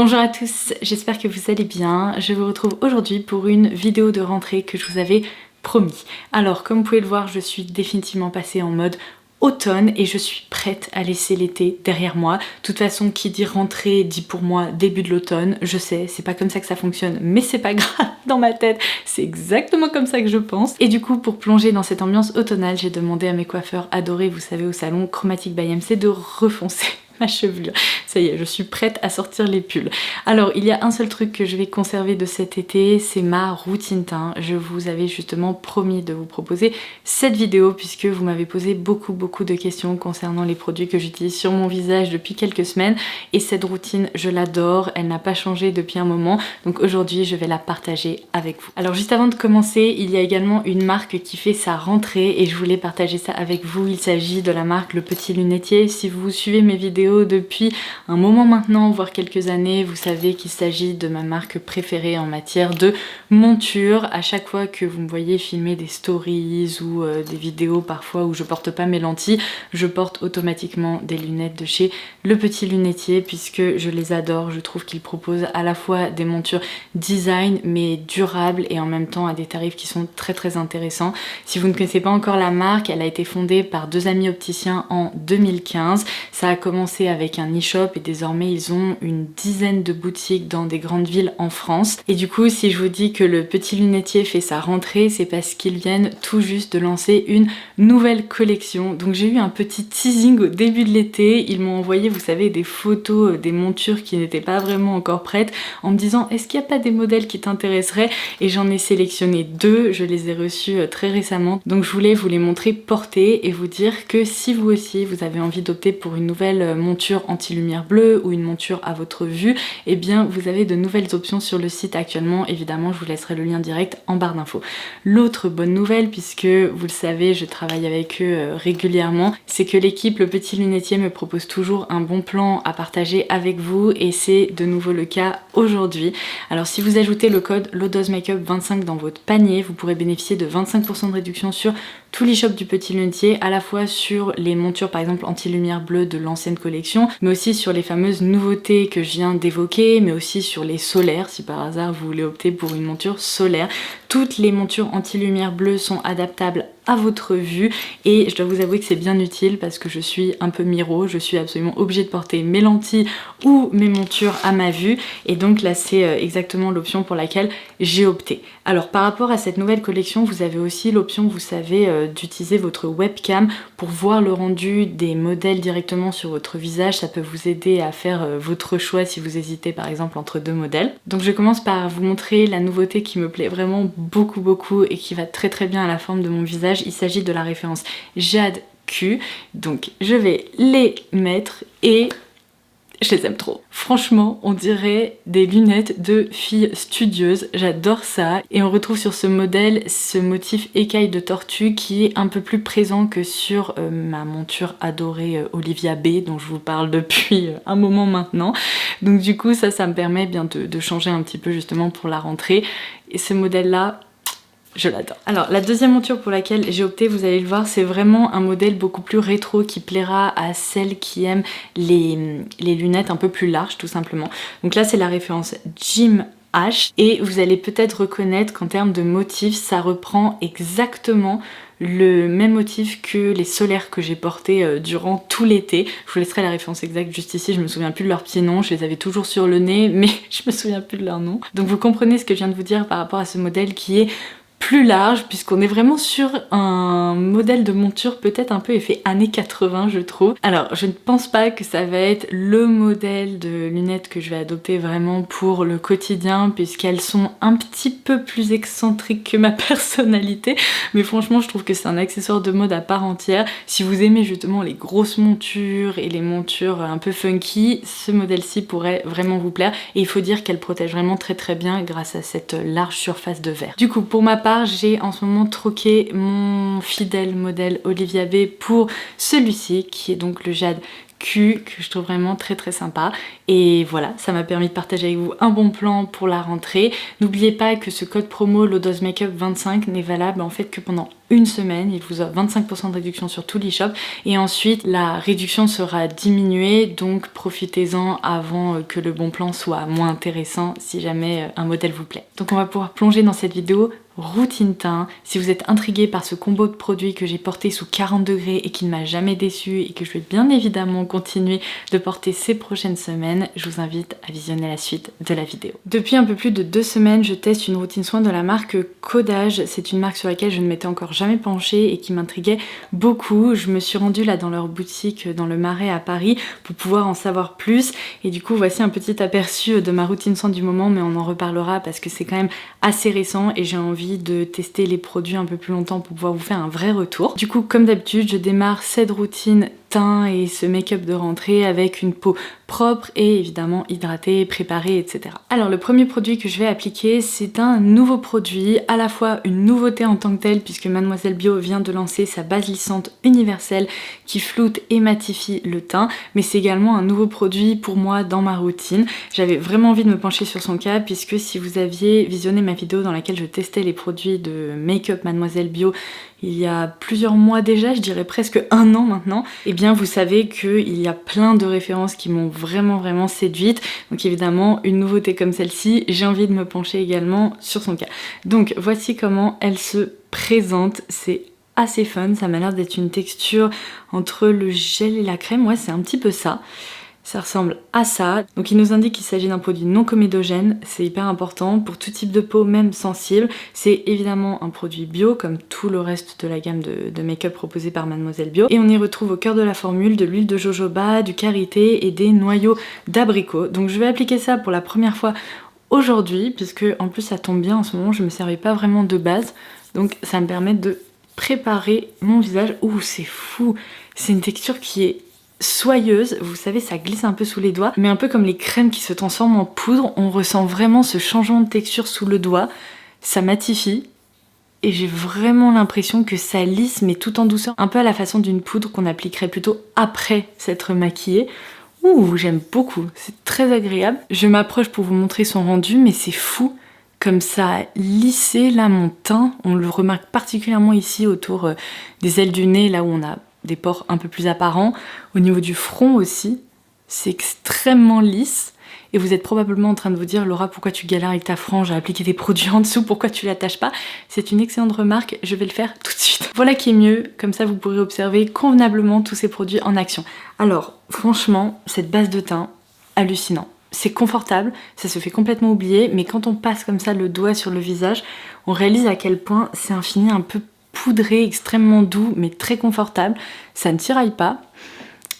Bonjour à tous, j'espère que vous allez bien. Je vous retrouve aujourd'hui pour une vidéo de rentrée que je vous avais promis. Alors comme vous pouvez le voir, je suis définitivement passée en mode automne et je suis prête à laisser l'été derrière moi. De toute façon, qui dit rentrée dit pour moi début de l'automne. Je sais, c'est pas comme ça que ça fonctionne, mais c'est pas grave, dans ma tête, c'est exactement comme ça que je pense. Et du coup, pour plonger dans cette ambiance automnale, j'ai demandé à mes coiffeurs adorés, vous savez, au salon Chromatic by MC, de refoncer ma chevelure. Ça y est, je suis prête à sortir les pulls. Alors, il y a un seul truc que je vais conserver de cet été, c'est ma routine teint. Je vous avais justement promis de vous proposer cette vidéo puisque vous m'avez posé beaucoup de questions concernant les produits que j'utilise sur mon visage depuis quelques semaines. Et cette routine, je l'adore, elle n'a pas changé depuis un moment. Donc aujourd'hui, je vais la partager avec vous. Alors juste avant de commencer, il y a également une marque qui fait sa rentrée et je voulais partager ça avec vous. Il s'agit de la marque Le Petit Lunetier. Si vous suivez mes vidéos depuis un moment maintenant, voire quelques années, vous savez qu'il s'agit de ma marque préférée en matière de monture. À chaque fois que vous me voyez filmer des stories ou des vidéos parfois où je porte pas mes lentilles, je porte automatiquement des lunettes de chez Le Petit Lunetier puisque je les adore. Je trouve qu'ils proposent à la fois des montures design mais durables et en même temps à des tarifs qui sont très intéressants. Si vous ne connaissez pas encore la marque, elle a été fondée par deux amis opticiens en 2015. Ça a commencé avec un e-shop et désormais ils ont une dizaine de boutiques dans des grandes villes en France. Et du coup, si je vous dis que Le Petit Lunetier fait sa rentrée, c'est parce qu'ils viennent tout juste de lancer une nouvelle collection. Donc j'ai eu un petit teasing au début de l'été. Ils m'ont envoyé, vous savez, des photos des montures qui n'étaient pas vraiment encore prêtes en me disant est-ce qu'il n'y a pas des modèles qui t'intéresseraient? Et j'en ai sélectionné deux, je les ai reçus très récemment. Donc je voulais vous les montrer portées et vous dire que si vous aussi vous avez envie d'opter pour une nouvelle monture anti-lumière bleue ou une monture à votre vue, eh bien vous avez de nouvelles options sur le site actuellement. Évidemment, je vous laisserai le lien direct en barre d'infos. L'autre bonne nouvelle, puisque vous le savez, je travaille avec eux régulièrement, c'est que l'équipe Le Petit Lunetier me propose toujours un bon plan à partager avec vous et c'est de nouveau le cas aujourd'hui. Alors si vous ajoutez le code LODOSMAKEUP25 dans votre panier, vous pourrez bénéficier de 25% de réduction sur tout l'e-shop du Petit Lunetier, à la fois sur les montures par exemple anti-lumière bleue de l'ancienne collection, mais aussi sur les fameuses nouveautés que je viens d'évoquer, mais aussi sur les solaires, si par hasard vous voulez opter pour une monture solaire. Toutes les montures anti-lumière bleue sont adaptables à votre vue et je dois vous avouer que c'est bien utile parce que je suis un peu miro, je suis absolument obligée de porter mes lentilles ou mes montures à ma vue et donc là c'est exactement l'option pour laquelle j'ai opté. Alors par rapport à cette nouvelle collection, vous avez aussi l'option, vous savez, d'utiliser votre webcam pour voir le rendu des modèles directement sur votre visage. Ça peut vous aider à faire votre choix si vous hésitez par exemple entre deux modèles. Donc je commence par vous montrer la nouveauté qui me plaît vraiment beaucoup et qui va très bien à la forme de mon visage. Il s'agit de la référence Jade Q. Donc je vais les mettre et je les aime trop. Franchement, on dirait des lunettes de filles studieuses. J'adore ça. Et on retrouve sur ce modèle ce motif écaille de tortue qui est un peu plus présent que sur ma monture adorée Olivia B dont je vous parle depuis un moment maintenant. Donc du coup, ça me permet bien de changer un petit peu justement pour la rentrée. Et ce modèle-là, je l'adore. Alors la deuxième monture pour laquelle j'ai opté, vous allez le voir, c'est vraiment un modèle beaucoup plus rétro qui plaira à celles qui aiment les lunettes un peu plus larges tout simplement. Donc là c'est la référence Jim H et vous allez peut-être reconnaître qu'en termes de motifs ça reprend exactement le même motif que les solaires que j'ai portés durant tout l'été. Je vous laisserai la référence exacte juste ici, je me souviens plus de leurs petits noms, je les avais toujours sur le nez mais je me souviens plus de leurs noms. Donc vous comprenez ce que je viens de vous dire par rapport à ce modèle qui est plus large puisqu'on est vraiment sur un modèle de monture peut-être un peu effet années 80 je trouve. Alors je ne pense pas que ça va être le modèle de lunettes que je vais adopter vraiment pour le quotidien puisqu'elles sont un petit peu plus excentriques que ma personnalité, mais franchement je trouve que c'est un accessoire de mode à part entière. Si vous aimez justement les grosses montures et les montures un peu funky, ce modèle-ci pourrait vraiment vous plaire et il faut dire qu'elle protège vraiment très bien grâce à cette large surface de verre. Du coup pour ma part, j'ai en ce moment troqué mon fidèle modèle Olivia B pour celui-ci qui est donc le Jade que je trouve vraiment très très sympa. Et voilà, ça m'a permis de partager avec vous un bon plan pour la rentrée. N'oubliez pas que ce code promo Lodos Makeup 25 n'est valable en fait que pendant une semaine. Il vous offre 25% de réduction sur tout l'e-shop et ensuite la réduction sera diminuée, donc profitez-en avant que le bon plan soit moins intéressant si jamais un modèle vous plaît. Donc on va pouvoir plonger dans cette vidéo routine teint. Si vous êtes intrigué par ce combo de produits que j'ai porté sous 40 degrés et qui ne m'a jamais déçu et que je vais bien évidemment continuer de porter ces prochaines semaines, je vous invite à visionner la suite de la vidéo. Depuis un peu plus de 2 semaines, je teste une routine soin de la marque Codage. C'est une marque sur laquelle je ne m'étais encore jamais penchée et qui m'intriguait beaucoup. Je me suis rendue là dans leur boutique dans le Marais à Paris pour pouvoir en savoir plus et du coup voici un petit aperçu de ma routine soin du moment, mais on en reparlera parce que c'est quand même assez récent et j'ai envie de tester les produits un peu plus longtemps pour pouvoir vous faire un vrai retour. Du coup, comme d'habitude, je démarre cette routine teint et ce make-up de rentrée avec une peau propre et évidemment hydratée, préparée, etc. Alors le premier produit que je vais appliquer, c'est un nouveau produit, à la fois une nouveauté en tant que telle puisque Mademoiselle Bio vient de lancer sa base lissante universelle qui floute et matifie le teint, mais c'est également un nouveau produit pour moi dans ma routine. J'avais vraiment envie de me pencher sur son cas puisque si vous aviez visionné ma vidéo dans laquelle je testais les produits de make-up Mademoiselle Bio il y a plusieurs mois déjà, je dirais presque 1 an maintenant, et bien vous savez qu'il y a plein de références qui m'ont vraiment séduite. Donc évidemment, une nouveauté comme celle-ci, j'ai envie de me pencher également sur son cas. Donc voici comment elle se présente, c'est assez fun, ça m'a l'air d'être une texture entre le gel et la crème, ouais c'est un petit peu ça. Ça ressemble à ça. Donc il nous indique qu'il s'agit d'un produit non comédogène, c'est hyper important pour tout type de peau, même sensible. C'est évidemment un produit bio comme tout le reste de la gamme de make-up proposée par Mademoiselle Bio. Et on y retrouve au cœur de la formule de l'huile de jojoba, du karité et des noyaux d'abricot. Donc je vais appliquer ça pour la première fois aujourd'hui, puisque en plus ça tombe bien en ce moment, je me servais pas vraiment de base. Donc ça me permet de préparer mon visage. Ouh c'est fou, c'est une texture qui est soyeuse, vous savez ça glisse un peu sous les doigts, mais un peu comme les crèmes qui se transforment en poudre, on ressent vraiment ce changement de texture sous le doigt, ça matifie et j'ai vraiment l'impression que ça lisse mais tout en douceur, un peu à la façon d'une poudre qu'on appliquerait plutôt après s'être maquillé. Ouh j'aime beaucoup, c'est très agréable. Je m'approche pour vous montrer son rendu mais c'est fou comme ça a lissé là mon teint, on le remarque particulièrement ici autour des ailes du nez là où on a des pores un peu plus apparents, au niveau du front aussi, c'est extrêmement lisse et vous êtes probablement en train de vous dire Laura pourquoi tu galères avec ta frange à appliquer des produits en dessous, pourquoi tu l'attaches pas? C'est une excellente remarque, je vais le faire tout de suite. Voilà qui est mieux, comme ça vous pourrez observer convenablement tous ces produits en action. Alors franchement, cette base de teint, hallucinant. C'est confortable, ça se fait complètement oublier, mais quand on passe comme ça le doigt sur le visage, on réalise à quel point c'est un fini un peu poudré, extrêmement doux mais très confortable, ça ne tiraille pas,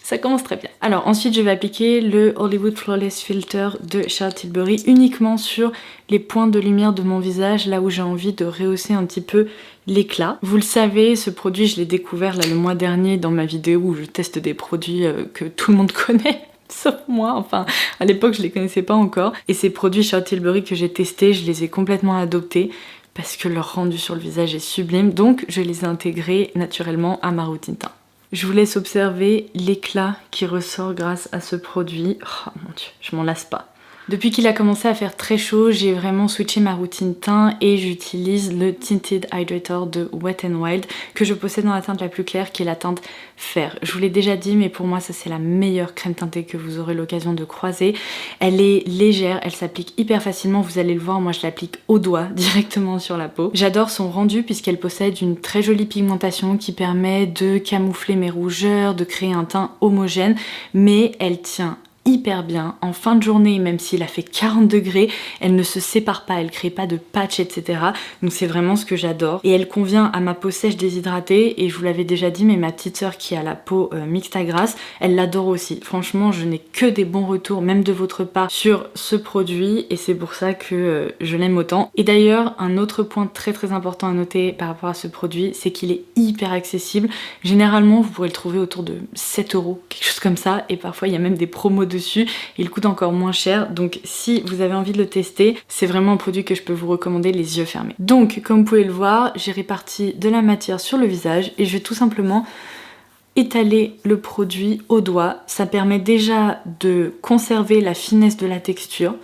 ça commence très bien. Alors ensuite je vais appliquer le Hollywood Flawless Filter de Charlotte Tilbury uniquement sur les points de lumière de mon visage, là où j'ai envie de rehausser un petit peu l'éclat. Vous le savez, ce produit je l'ai découvert là le mois dernier dans ma vidéo où je teste des produits que tout le monde connaît. Sauf moi, enfin à l'époque je les connaissais pas encore. Et ces produits Charlotte Tilbury que j'ai testés, je les ai complètement adoptés parce que leur rendu sur le visage est sublime, donc je les ai intégrés naturellement à ma routine teint. Je vous laisse observer l'éclat qui ressort grâce à ce produit. Oh mon dieu, je m'en lasse pas. Depuis qu'il a commencé à faire très chaud, j'ai vraiment switché ma routine teint et j'utilise le Tinted Hydrator de Wet n Wild que je possède dans la teinte la plus claire qui est la teinte fer. Je vous l'ai déjà dit mais pour moi ça c'est la meilleure crème teintée que vous aurez l'occasion de croiser. Elle est légère, elle s'applique hyper facilement, vous allez le voir, moi je l'applique au doigt directement sur la peau. J'adore son rendu puisqu'elle possède une très jolie pigmentation qui permet de camoufler mes rougeurs, de créer un teint homogène, mais elle tient hyper bien en fin de journée, même s'il a fait 40 degrés, elle ne se sépare pas, elle crée pas de patch, etc. Donc c'est vraiment ce que j'adore. Et elle convient à ma peau sèche déshydratée, et je vous l'avais déjà dit, mais ma petite sœur qui a la peau mixte à grasse, elle l'adore aussi. Franchement, je n'ai que des bons retours, même de votre part, sur ce produit, et c'est pour ça que je l'aime autant. Et d'ailleurs, un autre point très important à noter par rapport à ce produit, c'est qu'il est hyper accessible. Généralement, vous pourrez le trouver autour de 7 €, quelque chose comme ça, et parfois il y a même des promos dessus, il coûte encore moins cher, donc si vous avez envie de le tester, c'est vraiment un produit que je peux vous recommander les yeux fermés. Donc comme vous pouvez le voir, j'ai réparti de la matière sur le visage et je vais tout simplement étaler le produit au doigt. Ça permet déjà de conserver la finesse de la texture.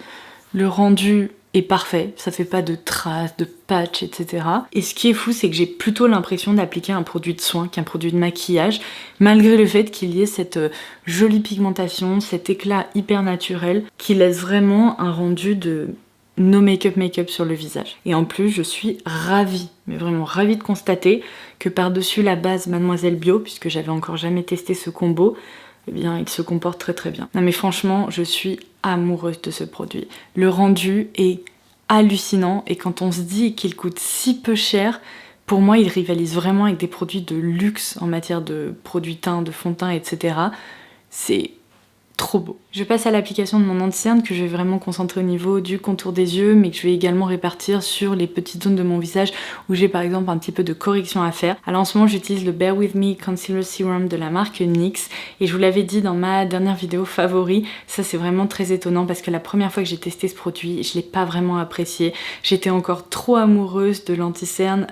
Le rendu est parfait, ça fait pas de traces, de patchs, etc. Et ce qui est fou, c'est que j'ai plutôt l'impression d'appliquer un produit de soin qu'un produit de maquillage, malgré le fait qu'il y ait cette jolie pigmentation, cet éclat hyper naturel qui laisse vraiment un rendu de no make-up sur le visage. Et en plus, je suis ravie, mais vraiment ravie de constater que par-dessus la base Mademoiselle Bio, puisque j'avais encore jamais testé ce combo, eh bien, il se comporte très très bien. Non mais franchement, je suis amoureuse de ce produit. Le rendu est hallucinant et quand on se dit qu'il coûte si peu cher, pour moi, il rivalise vraiment avec des produits de luxe en matière de produits teints, de fond de teint, etc. C'est trop beau. Je passe à l'application de mon anti-cerne que je vais vraiment concentrer au niveau du contour des yeux, mais que je vais également répartir sur les petites zones de mon visage où j'ai par exemple un petit peu de correction à faire. Alors en ce moment j'utilise le Bare With Me Concealer Serum de la marque NYX et je vous l'avais dit dans ma dernière vidéo favori, ça c'est vraiment très étonnant parce que la première fois que j'ai testé ce produit, je l'ai pas vraiment apprécié. J'étais encore trop amoureuse de l'anti-cerne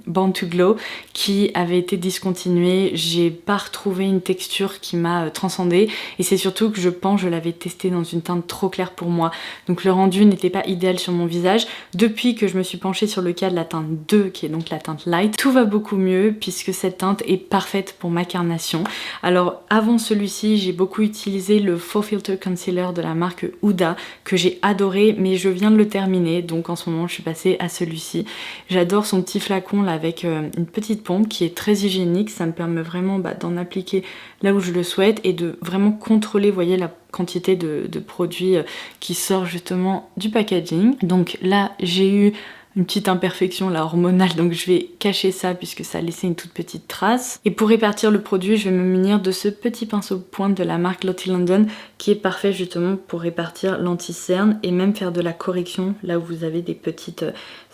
Born to Glow qui avait été discontinué. J'ai pas retrouvé une texture qui m'a transcendée et c'est surtout que je pense que je l'avais testé dans une teinte trop claire pour moi. Donc le rendu n'était pas idéal sur mon visage. Depuis que je me suis penchée sur le cas de la teinte 2, qui est donc la teinte light, tout va beaucoup mieux puisque cette teinte est parfaite pour ma carnation. Alors avant celui-ci, j'ai beaucoup utilisé le Faux Filter Concealer de la marque Huda que j'ai adoré, mais je viens de le terminer. Donc en ce moment, je suis passée à celui-ci. J'adore son petit flacon là avec une petite pompe qui est très hygiénique. Ça me permet vraiment d'en appliquer là où je le souhaite et de vraiment contrôler, vous voyez, la quantité de produits qui sort justement du packaging. Donc là j'ai eu une petite imperfection là hormonale, donc je vais cacher ça puisque ça a laissé une toute petite trace. Et pour répartir le produit, je vais me munir de ce petit pinceau pointe de la marque Lottie London qui est parfait justement pour répartir l'anti-cerne et même faire de la correction là où vous avez des petites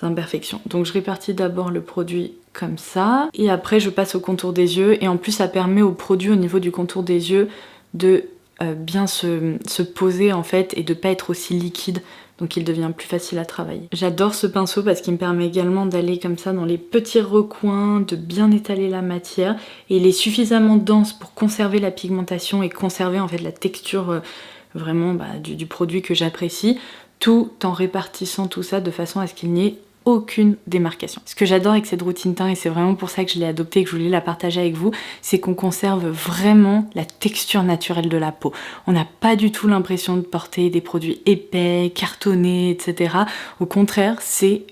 imperfections. Donc je répartis d'abord le produit comme ça et après je passe au contour des yeux et en plus ça permet au produit au niveau du contour des yeux de bien se poser en fait et de pas être aussi liquide, donc il devient plus facile à travailler. J'adore ce pinceau parce qu'il me permet également d'aller comme ça dans les petits recoins, de bien étaler la matière et il est suffisamment dense pour conserver la pigmentation et conserver en fait la texture vraiment du produit que j'apprécie, tout en répartissant tout ça de façon à ce qu'il n'y ait aucune démarcation. Ce que j'adore avec cette routine teint, et c'est vraiment pour ça que je l'ai adoptée et que je voulais la partager avec vous, c'est qu'on conserve vraiment la texture naturelle de la peau. On n'a pas du tout l'impression de porter des produits épais, cartonnés, etc. Au contraire, c'est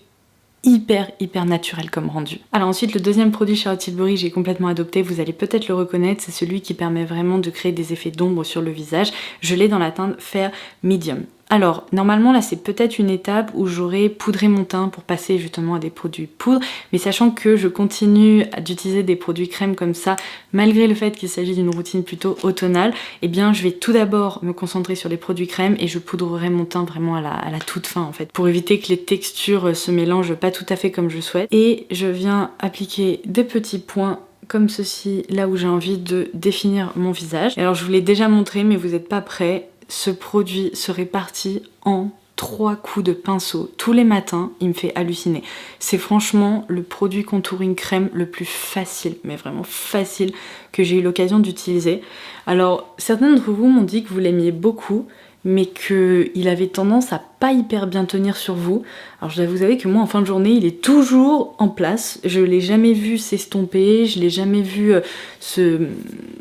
hyper naturel comme rendu. Alors ensuite, le deuxième produit Charlotte Tilbury que j'ai complètement adopté, vous allez peut-être le reconnaître, c'est celui qui permet vraiment de créer des effets d'ombre sur le visage. Je l'ai dans la teinte Fair Medium. Alors, normalement, là, c'est peut-être une étape où j'aurais poudré mon teint pour passer justement à des produits poudre, mais sachant que je continue d'utiliser des produits crème comme ça, malgré le fait qu'il s'agit d'une routine plutôt automnale, eh bien, je vais tout d'abord me concentrer sur les produits crème et je poudrerai mon teint vraiment à la toute fin, en fait, pour éviter que les textures se mélangent pas tout à fait comme je souhaite. Et je viens appliquer des petits points comme ceci, là où j'ai envie de définir mon visage. Alors, je vous l'ai déjà montré, mais vous n'êtes pas prêts. Ce produit se répartit en 3 coups de pinceau tous les matins, il me fait halluciner. C'est franchement le produit contouring crème le plus facile, mais vraiment facile, que j'ai eu l'occasion d'utiliser. Alors, certains d'entre vous m'ont dit que vous l'aimiez beaucoup, mais qu'il avait tendance à pas hyper bien tenir sur vous. Alors je dois vous avouer que moi en fin de journée il est toujours en place, je l'ai jamais vu s'estomper, je l'ai jamais vu se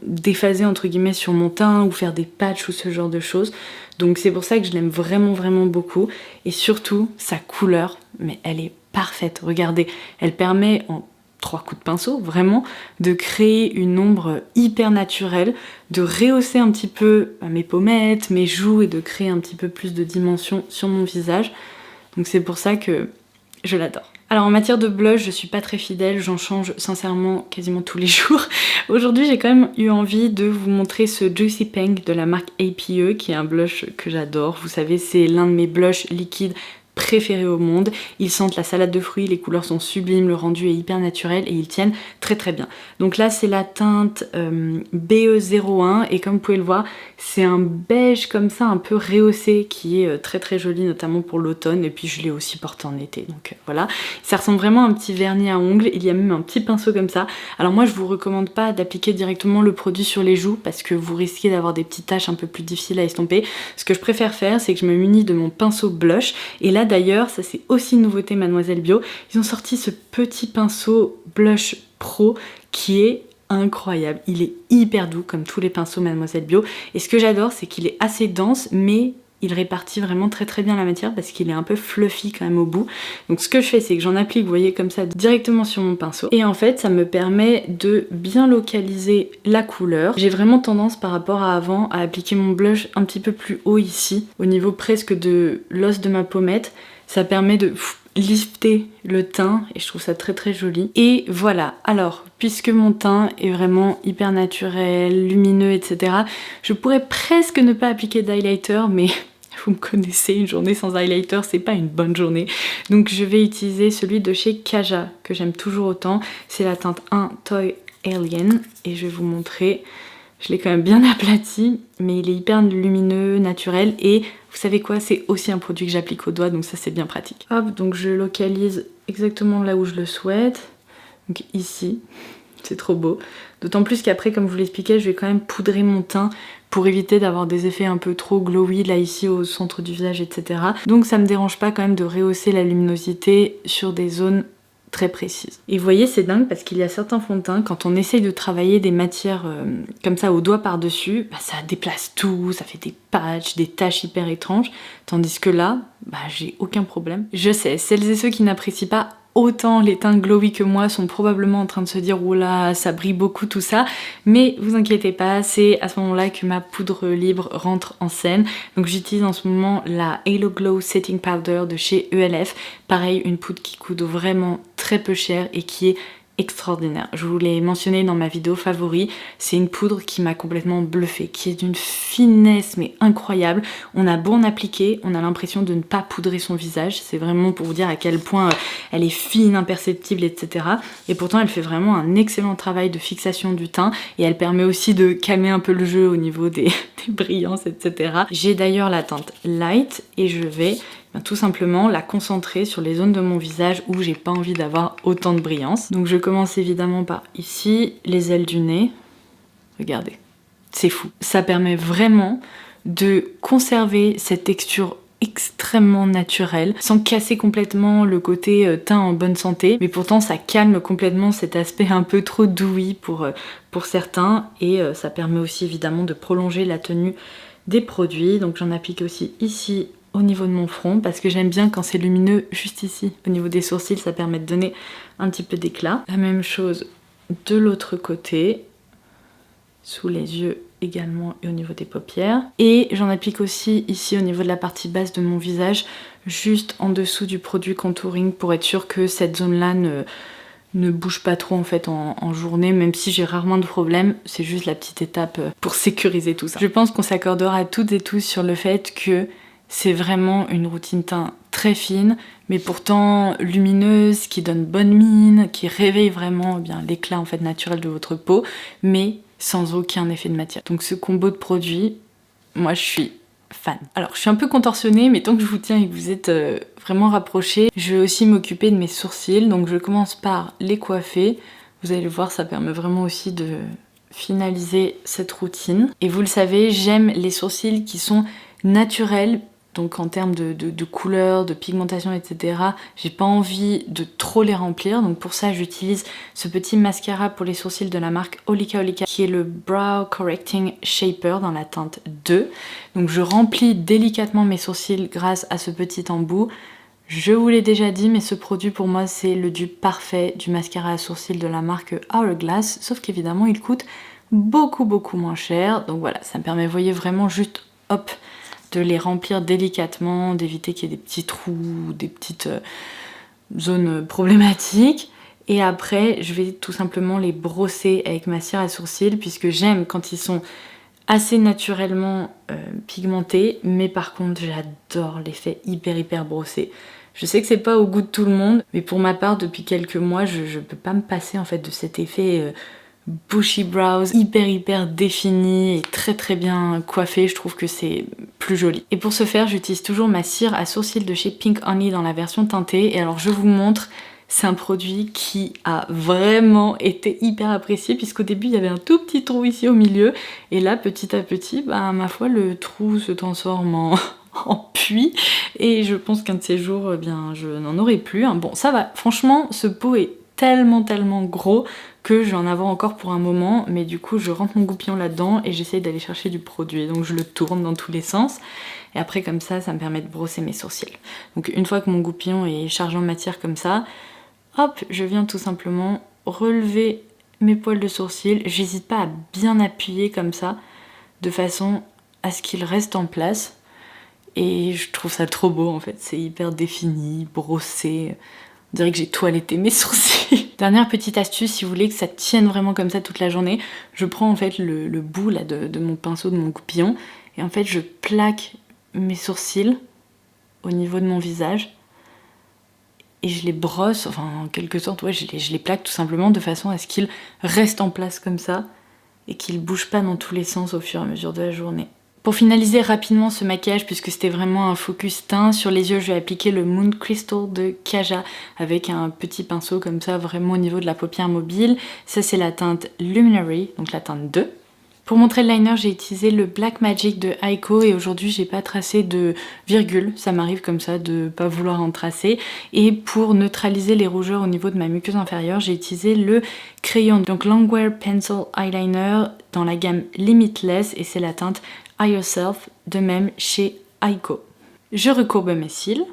déphaser entre guillemets sur mon teint ou faire des patchs ou ce genre de choses. Donc c'est pour ça que je l'aime vraiment beaucoup et surtout sa couleur, mais elle est parfaite. Regardez, elle permet en 3 coups de pinceau, vraiment, de créer une ombre hyper naturelle, de rehausser un petit peu mes pommettes, mes joues et de créer un petit peu plus de dimension sur mon visage. Donc c'est pour ça que je l'adore. Alors en matière de blush, je suis pas très fidèle, j'en change sincèrement quasiment tous les jours. Aujourd'hui j'ai quand même eu envie de vous montrer ce Juicy Pink de la marque APE qui est un blush que j'adore. Vous savez, c'est l'un de mes blushs liquides préférés au monde. Ils sentent la salade de fruits, les couleurs sont sublimes, le rendu est hyper naturel et ils tiennent très très bien. Donc là c'est la teinte BE01 et comme vous pouvez le voir, c'est un beige comme ça un peu rehaussé qui est très très joli, notamment pour l'automne, et puis je l'ai aussi porté en été, donc voilà. Ça ressemble vraiment à un petit vernis à ongles, il y a même un petit pinceau comme ça. Alors moi je vous recommande pas d'appliquer directement le produit sur les joues parce que vous risquez d'avoir des petites taches un peu plus difficiles à estomper. Ce que je préfère faire, c'est que je me munis de mon pinceau blush, et là d'ailleurs ça c'est aussi une nouveauté Mademoiselle Bio, ils ont sorti ce petit pinceau blush pro qui est incroyable. Il est hyper doux comme tous les pinceaux Mademoiselle Bio, et ce que j'adore c'est qu'il est assez dense mais il répartit vraiment très très bien la matière parce qu'il est un peu fluffy quand même au bout. Donc ce que je fais c'est que j'en applique, vous voyez, comme ça directement sur mon pinceau, et en fait ça me permet de bien localiser la couleur. J'ai vraiment tendance par rapport à avant à appliquer mon blush un petit peu plus haut ici, au niveau presque de l'os de ma pommette. Ça permet de lifter le teint et je trouve ça très très joli. Et voilà, alors puisque mon teint est vraiment hyper naturel, lumineux, etc., je pourrais presque ne pas appliquer d'highlighter, mais vous me connaissez, une journée sans highlighter c'est pas une bonne journée. Donc je vais utiliser celui de chez Kaja que j'aime toujours autant, c'est la teinte 1 Toy Alien, et je vais vous montrer. Je l'ai quand même bien aplati, mais il est hyper lumineux, naturel, et vous savez quoi, c'est aussi un produit que j'applique au doigt, donc ça c'est bien pratique. Hop, donc je localise exactement là où je le souhaite, donc ici, c'est trop beau. D'autant plus qu'après, comme je vous l'expliquais, je vais quand même poudrer mon teint pour éviter d'avoir des effets un peu trop glowy là ici au centre du visage, etc. Donc ça me dérange pas quand même de rehausser la luminosité sur des zones très précise. Et vous voyez, c'est dingue parce qu'il y a certains fonds de teint, quand on essaye de travailler des matières comme ça au doigt par-dessus, bah, ça déplace tout, ça fait des patchs, des taches hyper étranges, tandis que là, bah, j'ai aucun problème. Je sais, celles et ceux qui n'apprécient pas autant les teintes glowy que moi sont probablement en train de se dire oh là ça brille beaucoup tout ça, mais vous inquiétez pas, c'est à ce moment là que ma poudre libre rentre en scène. Donc j'utilise en ce moment la Halo Glow Setting Powder de chez ELF, pareil une poudre qui coûte vraiment très peu cher et qui est extraordinaire. Je vous l'ai mentionné dans ma vidéo favori, c'est une poudre qui m'a complètement bluffée, qui est d'une finesse mais incroyable. On a beau en appliquer, on a l'impression de ne pas poudrer son visage, c'est vraiment pour vous dire à quel point elle est fine, imperceptible, etc. Et pourtant elle fait vraiment un excellent travail de fixation du teint, et elle permet aussi de calmer un peu le jeu au niveau des brillances, etc. J'ai d'ailleurs la teinte Light et je vais tout simplement la concentrer sur les zones de mon visage où j'ai pas envie d'avoir autant de brillance. Donc je commence évidemment par ici, les ailes du nez. Regardez, c'est fou. Ça permet vraiment de conserver cette texture extrêmement naturelle sans casser complètement le côté teint en bonne santé, mais pourtant ça calme complètement cet aspect un peu trop dewy pour certains, et ça permet aussi évidemment de prolonger la tenue des produits. Donc j'en applique aussi ici au niveau de mon front parce que j'aime bien quand c'est lumineux juste ici au niveau des sourcils, ça permet de donner un petit peu d'éclat. La même chose de l'autre côté, sous les yeux également et au niveau des paupières, et j'en applique aussi ici au niveau de la partie basse de mon visage, juste en dessous du produit contouring pour être sûr que cette zone là ne bouge pas trop en fait en journée, même si j'ai rarement de problème, c'est juste la petite étape pour sécuriser tout ça. Je pense qu'on s'accordera toutes et tous sur le fait que c'est vraiment une routine teint très fine, mais pourtant lumineuse, qui donne bonne mine, qui réveille vraiment bien l'éclat en fait naturel de votre peau, mais sans aucun effet de matière. Donc ce combo de produits, moi je suis fan. Alors je suis un peu contorsionnée, mais tant que je vous tiens et que vous êtes vraiment rapprochés, je vais aussi m'occuper de mes sourcils. Donc je commence par les coiffer. Vous allez le voir, ça permet vraiment aussi de finaliser cette routine. Et vous le savez, j'aime les sourcils qui sont naturels. Donc en termes de couleur, de pigmentation, etc. J'ai pas envie de trop les remplir. Donc pour ça, j'utilise ce petit mascara pour les sourcils de la marque Olika Olika, qui est le Brow Correcting Shaper dans la teinte 2. Donc je remplis délicatement mes sourcils grâce à ce petit embout. Je vous l'ai déjà dit, mais ce produit pour moi c'est le dupe parfait du mascara à sourcils de la marque Hourglass. Sauf qu'évidemment il coûte beaucoup moins cher. Donc voilà, ça me permet, vous voyez, vraiment juste hop, de les remplir délicatement, d'éviter qu'il y ait des petits trous, des petites zones problématiques. Et après, je vais tout simplement les brosser avec ma cire à sourcils, puisque j'aime quand ils sont assez naturellement pigmenté, mais par contre j'adore l'effet hyper brossé. Je sais que c'est pas au goût de tout le monde, mais pour ma part depuis quelques mois je peux pas me passer en fait de cet effet bushy brows hyper défini et très bien coiffé. Je trouve que c'est plus joli. Et pour ce faire j'utilise toujours ma cire à sourcils de chez Pink Honey dans la version teintée, et alors je vous montre. C'est un produit qui a vraiment été hyper apprécié, puisqu'au début il y avait un tout petit trou ici au milieu, et là petit à petit, bah, ma foi, le trou se transforme en puits, et je pense qu'un de ces jours, eh bien, je n'en aurai plus. Bon, ça va, franchement, ce pot est tellement gros que je vais en avoir encore pour un moment, mais du coup je rentre mon goupillon là-dedans et j'essaye d'aller chercher du produit, donc je le tourne dans tous les sens. Et après comme ça me permet de brosser mes sourcils. Donc une fois que mon goupillon est chargé en matière comme ça, hop, je viens tout simplement relever mes poils de sourcils. J'hésite pas à bien appuyer comme ça, de façon à ce qu'ils restent en place. Et je trouve ça trop beau en fait, c'est hyper défini, brossé. On dirait que j'ai toiletté mes sourcils. Dernière petite astuce, si vous voulez que ça tienne vraiment comme ça toute la journée, je prends en fait le bout là, de mon pinceau, de mon goupillon, et en fait je plaque mes sourcils au niveau de mon visage. Et je les brosse, enfin en quelque sorte, ouais, je les plaque tout simplement de façon à ce qu'ils restent en place comme ça et qu'ils bougent pas dans tous les sens au fur et à mesure de la journée. Pour finaliser rapidement ce maquillage, puisque c'était vraiment un focus teint, sur les yeux je vais appliquer le Moon Crystal de Kaja avec un petit pinceau comme ça, vraiment au niveau de la paupière mobile. Ça c'est la teinte Luminary, donc la teinte 2. Pour montrer le liner, j'ai utilisé le Black Magic de Aiko, et aujourd'hui j'ai pas tracé de virgule, ça m'arrive comme ça de pas vouloir en tracer. Et pour neutraliser les rougeurs au niveau de ma muqueuse inférieure, j'ai utilisé le crayon, donc Longwear Pencil Eyeliner dans la gamme Limitless, et c'est la teinte Eye Yourself, de même chez Aiko. Je recourbe mes cils.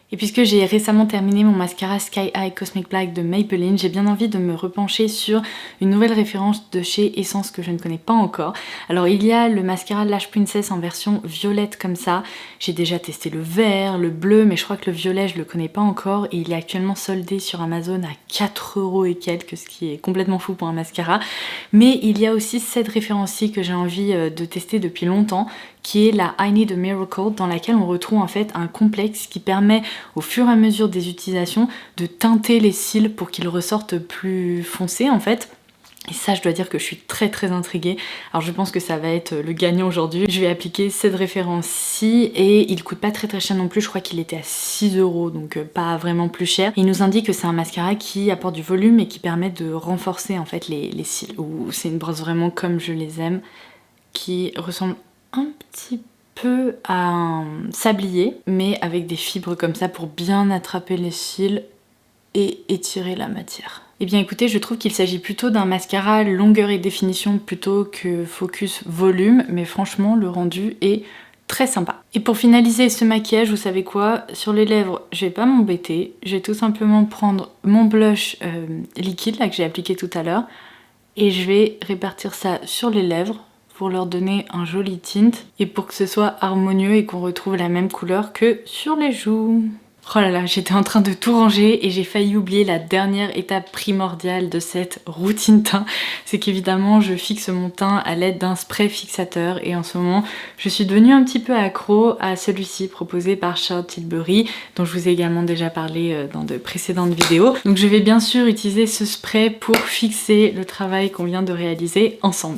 Et puisque j'ai récemment terminé mon mascara Sky High Cosmic Black de Maybelline, j'ai bien envie de me repencher sur une nouvelle référence de chez Essence que je ne connais pas encore. Alors il y a le mascara Lash Princess en version violette comme ça. J'ai déjà testé le vert, le bleu, mais je crois que le violet je le connais pas encore, et il est actuellement soldé sur Amazon à 4 € et quelques, ce qui est complètement fou pour un mascara. Mais il y a aussi cette référence-ci que j'ai envie de tester depuis longtemps, qui est la I Need a Miracle, dans laquelle on retrouve en fait un complexe qui permet au fur et à mesure des utilisations de teinter les cils pour qu'ils ressortent plus foncés en fait. Et ça, je dois dire que je suis très intriguée. Alors je pense que ça va être le gagnant aujourd'hui. Je vais appliquer cette référence-ci, et il coûte pas très cher non plus. Je crois qu'il était à 6 €, donc pas vraiment plus cher. Il nous indique que c'est un mascara qui apporte du volume et qui permet de renforcer en fait les cils. C'est une brosse vraiment comme je les aime, qui ressemble un petit peu à un sablier, mais avec des fibres comme ça pour bien attraper les cils et étirer la matière. Eh bien écoutez, je trouve qu'il s'agit plutôt d'un mascara longueur et définition plutôt que focus volume, mais franchement le rendu est très sympa. Et pour finaliser ce maquillage, vous savez quoi? Sur les lèvres, je vais pas m'embêter, je vais tout simplement prendre mon blush liquide là que j'ai appliqué tout à l'heure, et je vais répartir ça sur les lèvres pour leur donner un joli tint et pour que ce soit harmonieux et qu'on retrouve la même couleur que sur les joues. Oh là là, j'étais en train de tout ranger et j'ai failli oublier la dernière étape primordiale de cette routine teint. C'est qu'évidemment, je fixe mon teint à l'aide d'un spray fixateur, et en ce moment, je suis devenue un petit peu accro à celui-ci proposé par Charlotte Tilbury, dont je vous ai également déjà parlé dans de précédentes vidéos. Donc je vais bien sûr utiliser ce spray pour fixer le travail qu'on vient de réaliser ensemble.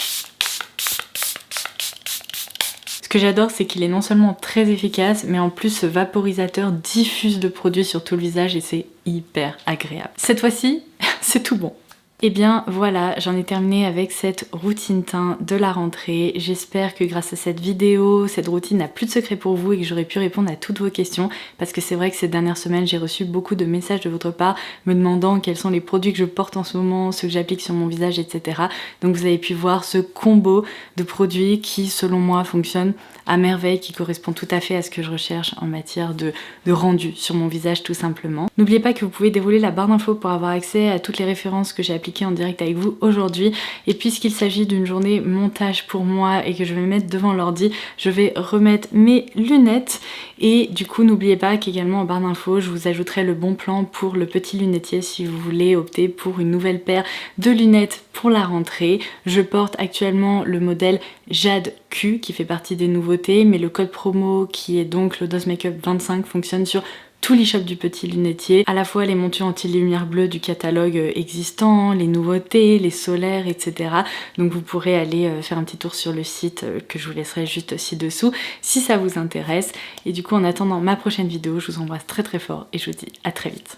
Ce que j'adore, c'est qu'il est non seulement très efficace, mais en plus ce vaporisateur diffuse le produit sur tout le visage et c'est hyper agréable. Cette fois-ci, c'est tout bon. Et bien voilà, j'en ai terminé avec cette routine teint de la rentrée. J'espère que grâce à cette vidéo, cette routine n'a plus de secret pour vous et que j'aurai pu répondre à toutes vos questions, parce que c'est vrai que ces dernières semaines, j'ai reçu beaucoup de messages de votre part me demandant quels sont les produits que je porte en ce moment, ceux que j'applique sur mon visage, etc. Donc vous avez pu voir ce combo de produits qui, selon moi, fonctionne à merveille, qui correspond tout à fait à ce que je recherche en matière de rendu sur mon visage tout simplement. N'oubliez pas que vous pouvez dérouler la barre d'infos pour avoir accès à toutes les références que j'ai appliquées appliquer en direct avec vous aujourd'hui. Et puisqu'il s'agit d'une journée montage pour moi et que je vais me mettre devant l'ordi, je vais remettre mes lunettes. Et du coup n'oubliez pas qu'également en barre d'infos je vous ajouterai le bon plan pour le petit lunetier si vous voulez opter pour une nouvelle paire de lunettes pour la rentrée. Je porte actuellement le modèle Jade Q qui fait partie des nouveautés, mais le code promo qui est donc Lodos Makeup 25 fonctionne sur tous les shops du petit lunetier, à la fois les montures anti-lumière bleue du catalogue existant, les nouveautés, les solaires, etc. Donc vous pourrez aller faire un petit tour sur le site que je vous laisserai juste ci-dessous si ça vous intéresse. Et du coup en attendant ma prochaine vidéo, je vous embrasse très très fort et je vous dis à très vite.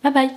Bye bye!